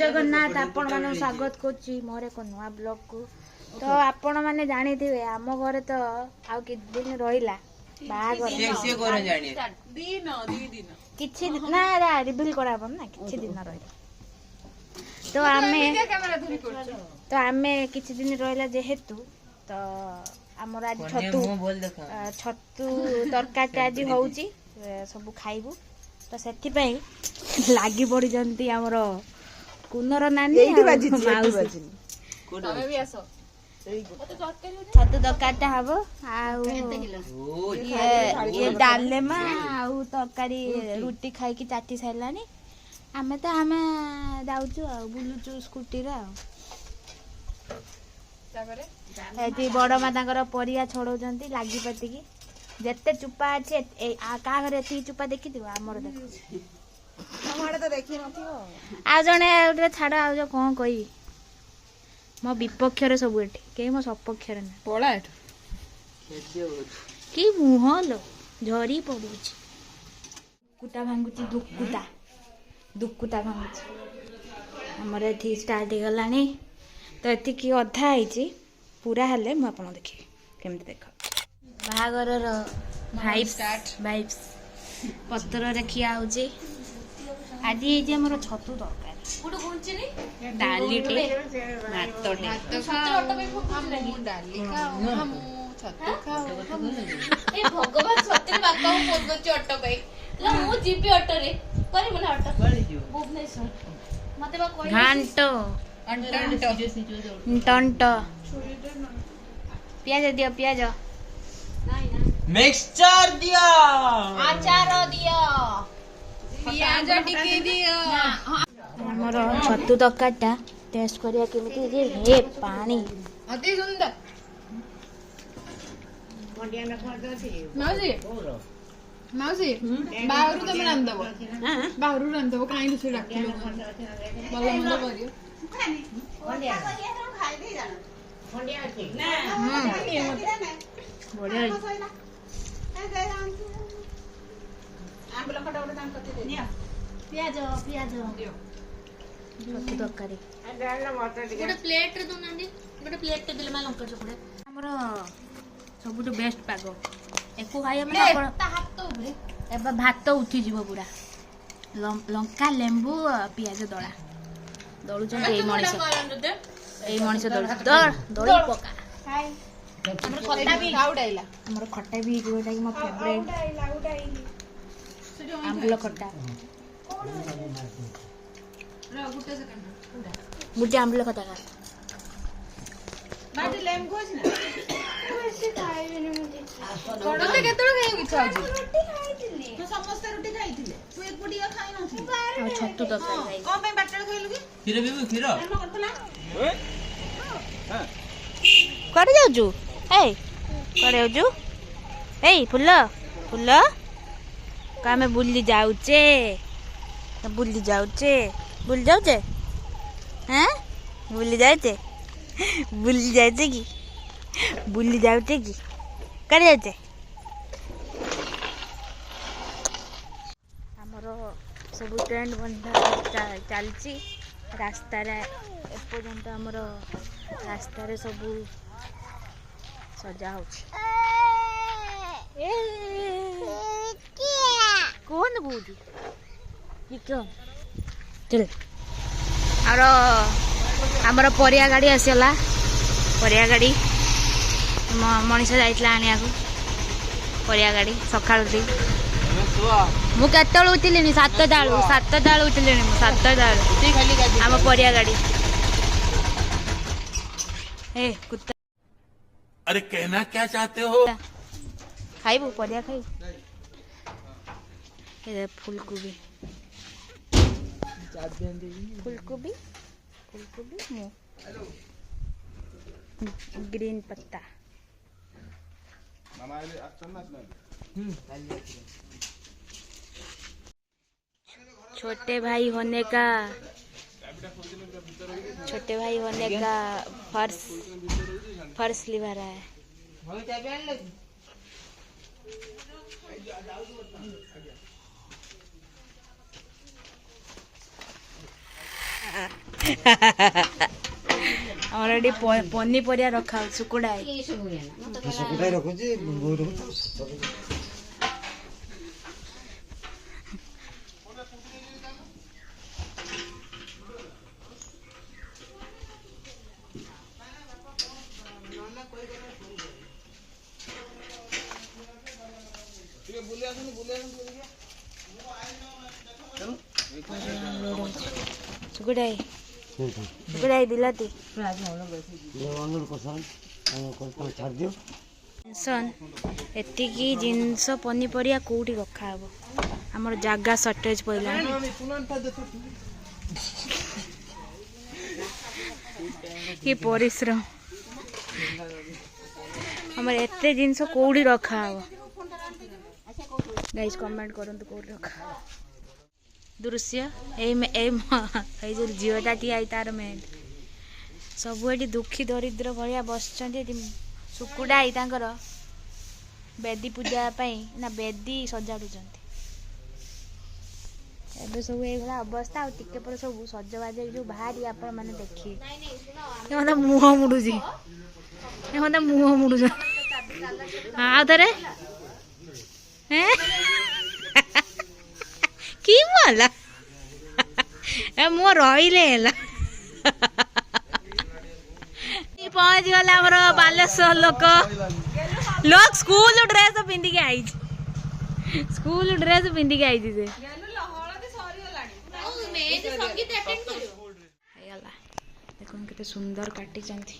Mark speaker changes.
Speaker 1: जगन्नाथ आपण मानक स्वागत करछि मोर एक नुआ ब्लॉग को। तो आपण माने जानी थिबे हम घरे तो आउ कि दिन रहिला बाहागर
Speaker 2: से कोन जानी
Speaker 1: दिन किछि ना रिवील कराबो ना किछि दिन रहिला तो आमे किछि दिन रहिला जेहेतु तो हमर आज छतु तरकारी आज होउची सब खाइबू तो सेति पई लागी पड़ी जंती हमर कुनर नानी छतु तरकारी हबो ये डालेमा आउ तरकारी रुटी खाई की चाटी साइलानी आमे तो आमे जाउछु आ बुलुछु स्कूटी रे एति बड़ मा तांकर परिया छोड़ौजंती लागी पति की जेते चुपा अछि का घरे एति चुपा देखि दिबो हमर देखो
Speaker 3: हमारे तो देखि नथियो
Speaker 1: आ जने उठे छाड़ आ जो कोन कहि मो विपक्ष रे सब एठी के मो सपक्ष रे ना
Speaker 3: पळा एठ
Speaker 1: की मुह लो झरी पडुछि कुटा भांगुछि दुकुटा भांगुछि हमर एथि स्टार्ट हे गलानी तो एथि की अधा आइछि पूरा हले म आपन देखि केमति देख बाहागर रो वाइब्स पत्र रे खिया होछि आज ये जे हमर छतु तरकारी गुड कोनछि नि डाली टे भात खाओ हम डाली खाओ हम छतु खाओ ए भगवान सत्य बात को पोगछि ऑटो पे ल मु जीपी ऑटो रे करी मने ऑटो भुवनेश्वर मते बा कोइ घंटो टंटो प्याज दियो प्याज
Speaker 2: मिक्सचर दिया
Speaker 1: आचार दियो प्याज टिके दियो हमर छतु तरकारीटा टेस्ट करिया केमिति जे हे पानी
Speaker 3: अति सुंदर मंडिया में खर्च अछि माउसी बाहरु तमे रान दबो हां बाहरु रान दबो काई दुसरे डाकिलो भलो मंद करियो मंडिया खाइ दे जानो मंडिया अछि ना बढ़िया आंबल खटा उडे दाम कते दे प्याज दियो
Speaker 1: छतु तरकारी
Speaker 3: डालना मटर दियो
Speaker 1: गोटे प्लेट रे दोनांदी गोटे प्लेट रे दिले मा लंका चोपड़े हमर सबुटो बेस्ट पागो एको खाइ हम हाथ ऊपर एबा भात उठी जीवो पूरा लंका लेंबू पियाज दळा दळु चंद ए मणिस दळी पका हमर खट्टा भी आउडाइला हमर खट्टा भी जोटा कि मो फेवरेट आंबल खट्टा गुटे आंबल खट्टा का
Speaker 3: बाटी लेम्बू अछि ना बेसी खाइबेनी मुझे तोते केतरो खाइ इच्छा अछि रोटी खाइथिले तो समस्त रोटी खाइथिले तू एक पुडिया खाइ नथि
Speaker 1: आ छतु तरकारी
Speaker 3: कोन पे बाटल खइलु की
Speaker 2: खीर बिबु खीर
Speaker 3: हम करथला हां
Speaker 1: करे जाउजु ए करे जाउजु ए फुल्ल का में बुल्ली जाउचे बुल्ली जाउचे हैं बुल्ली जाउचे की बुल्ली जाउचे की करे जाउचे हमर सब ट्रेंड बंधा चलची रास्ता रे एपर्यंत हमर रास्ता रे सब सजा होछि कौन बूझी ये क्यों चल और हमर परिया गाड़ी आसीला परिया गाड़ी मनीष जाइतला आनिया को परिया गाड़ी सकाळ दी मु केतळ उठिलेनी 7 दाळू उठिलेनी मु 7 दाळू हम परिया गाड़ी ए कुत्ता
Speaker 2: अरे कहना क्या चाहते हो
Speaker 1: खाइबू परिया खाइबू ये फूलकोबी मु ग्रीन पत्ता छोटे भाई होने का फर्श लिवा रहा है ଆମର ଏଠି ପନିପରିବା ରଖା ହଉଛି ସୁକୁଡ଼ା
Speaker 4: ସୁକୁଟା ରଖୁଛି ବୋଉ ରଖୁଛି
Speaker 1: ସୁକୁଡ଼ା ସୁକୁଡ଼ା ବିଲାତି
Speaker 4: ଛାଡ଼ିଦିଅ
Speaker 1: ଏତିକି ଜିନିଷ ପନିପରିବା କୋଉଠି ରଖାହବ ଆମର ଜାଗା ସର୍ଟେଜ ପଇଲାଣି କି ପରିଶ୍ରମ ଆମର ଏତେ ଜିନିଷ କୋଉଠି ରଖାହବ ଗାଇସ୍ କमेଣ୍ଟ କରନ୍ତୁ କୋଉଠି ରଖାହବ ଦୃଶ୍ୟ ଏଇ ଯୋଉ ଝିଅଟା ଠିଆ ହେଇ ତାର ମେଣ୍ଟ ସବୁ ଏଠି ଦୁଃଖୀ ଦରିଦ୍ର ଭଳିଆ ବସିଛନ୍ତି ଏଠି ସୁକୁଡ଼ା ହେଇ ତାଙ୍କର ବେଦୀ ପୂଜା ପାଇଁ ନା ବେଦୀ ସଜାଡୁଛନ୍ତି ଏବେ ସବୁ ଏଇଭଳିଆ ଅବସ୍ଥା ଆଉ ଟିକେ ପରେ ସବୁ ସଜବାଜ ଯୋଉ ବାହାରି ଆପଣ ମାନେ ଦେଖିବେ ମତେ ମୁହଁ ମୁଡୁଛି ମତେ ମୁହଁ ମୁଡୁଛ ଆଉ ଥରେ କି ହେଲା ମୁଁ ରହିଲେ ହେଲା ପହଞ୍ଚି ଗଲା ଆମର ବାଲେଶ୍ୱର ଲୋକ ସ୍କୁଲ ଡ୍ରେସ ପିନ୍ଧିକି ଆଇଛି ସ୍କୁଲ ଡ୍ରେସ ପିନ୍ଧିକି ଆଇଛି ସେ ହେଇଗଲା ଦେଖନ୍ତୁ କେତେ ସୁନ୍ଦର କାଟିଛନ୍ତି